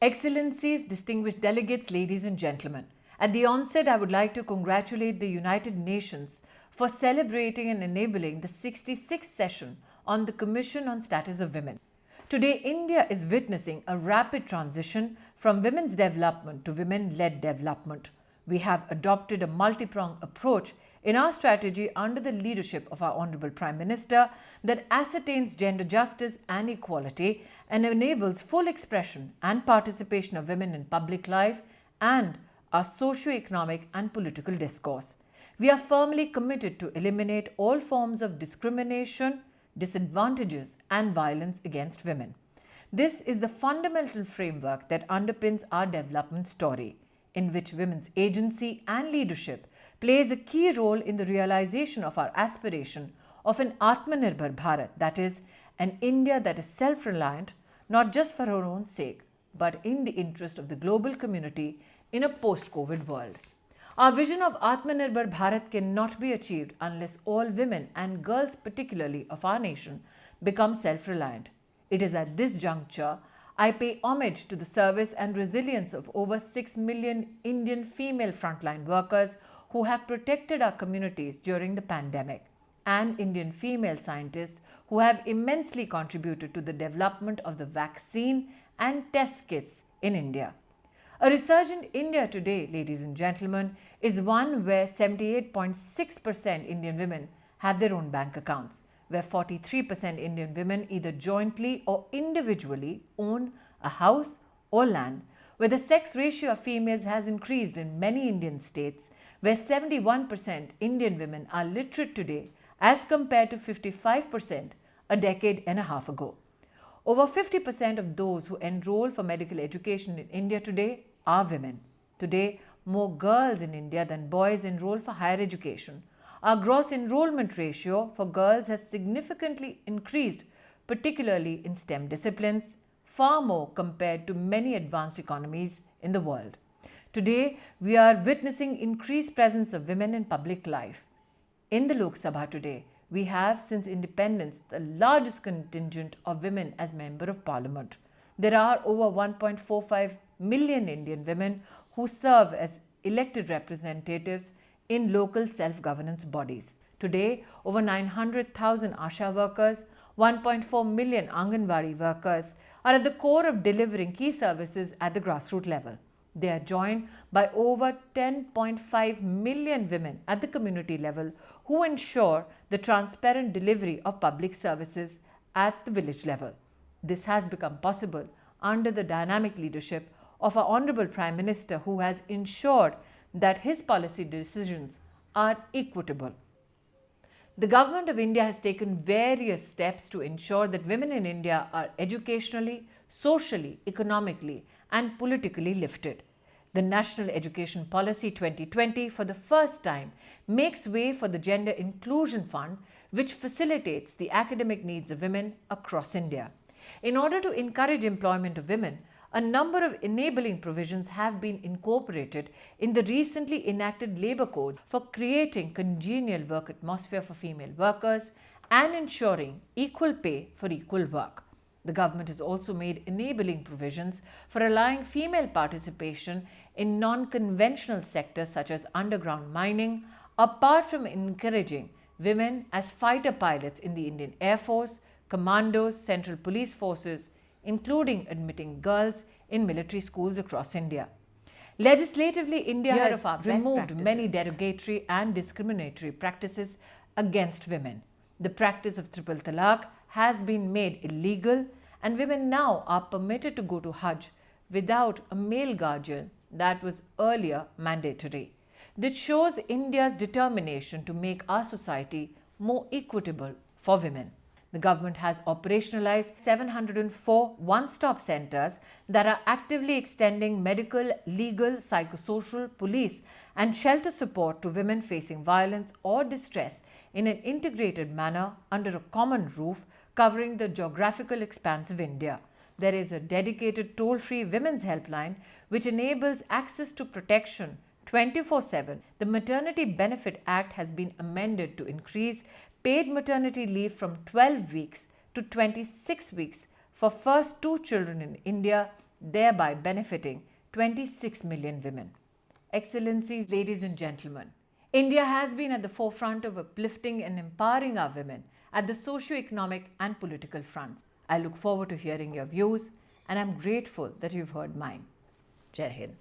Excellencies, distinguished delegates, ladies and gentlemen, at the onset, I would like to congratulate the United Nations for celebrating and enabling the 66th session on the Commission on Status of Women. Today, India is witnessing a rapid transition from women's development to women-led development. We have adopted a multi-pronged approach in our strategy under the leadership of our Honorable Prime Minister that ascertains gender justice and equality and enables full expression and participation of women in public life and our socio-economic and political discourse. We are firmly committed to eliminate all forms of discrimination, disadvantages and violence against women. This is the fundamental framework that underpins our development story, in which women's agency and leadership plays a key role in the realization of our aspiration of an Atmanirbhar Bharat, that is, an India that is self-reliant, not just for her own sake, but in the interest of the global community in a post-COVID world. Our vision of Atmanirbhar Bharat cannot be achieved unless all women and girls, particularly of our nation, become self-reliant. It is at this juncture I pay homage to the service and resilience of over 6 million Indian female frontline workers who have protected our communities during the pandemic, and Indian female scientists who have immensely contributed to the development of the vaccine and test kits in India. A resurgent India today, ladies and gentlemen, is one where 78.6% Indian women have their own bank accounts, where 43% Indian women either jointly or individually own a house or land, where the sex ratio of females has increased in many Indian states, where 71% Indian women are literate today as compared to 55% a decade and a half ago. Over 50% of those who enroll for medical education in India today are women. Today, more girls in India than boys enroll for higher education. Our gross enrollment ratio for girls has significantly increased, particularly in STEM disciplines, far more compared to many advanced economies in the world. Today, we are witnessing increased presence of women in public life. In the Lok Sabha today, we have since independence the largest contingent of women as Member of Parliament. There are over 1.45 million Indian women who serve as elected representatives in local self-governance bodies. Today, over 900,000 ASHA workers, 1.4 million Anganwadi workers are at the core of delivering key services at the grassroots level. They are joined by over 10.5 million women at the community level who ensure the transparent delivery of public services at the village level. This has become possible under the dynamic leadership of our Honorable Prime Minister, who has ensured that his policy decisions are equitable. The Government of India has taken various steps to ensure that women in India are educationally, socially, economically and politically lifted. The National Education Policy 2020 for the first time makes way for the Gender Inclusion Fund, which facilitates the academic needs of women across India. In order to encourage employment of women, a number of enabling provisions have been incorporated in the recently enacted Labour Code for creating congenial work atmosphere for female workers and ensuring equal pay for equal work. The government has also made enabling provisions for allowing female participation in non-conventional sectors such as underground mining, apart from encouraging women as fighter pilots in the Indian Air Force, commandos, central police forces, including admitting girls in military schools across India. Legislatively, India has removed many derogatory and discriminatory practices against women. The practice of triple talaq has been made illegal, and women now are permitted to go to Hajj without a male guardian that was earlier mandatory. This shows India's determination to make our society more equitable for women. The government has operationalized 704 one-stop centers that are actively extending medical, legal, psychosocial, police and shelter support to women facing violence or distress in an integrated manner under a common roof covering the geographical expanse of India. There is a dedicated toll-free women's helpline which enables access to protection 24/7. The Maternity Benefit Act has been amended to increase paid maternity leave from 12 weeks to 26 weeks for first 2 children in India thereby benefiting 26 million women. Excellencies, ladies and gentlemen, India has been at the forefront of uplifting and empowering our women at the socio-economic and political fronts. I look forward to hearing your views, and I'm grateful that you've heard mine. Jai Hind.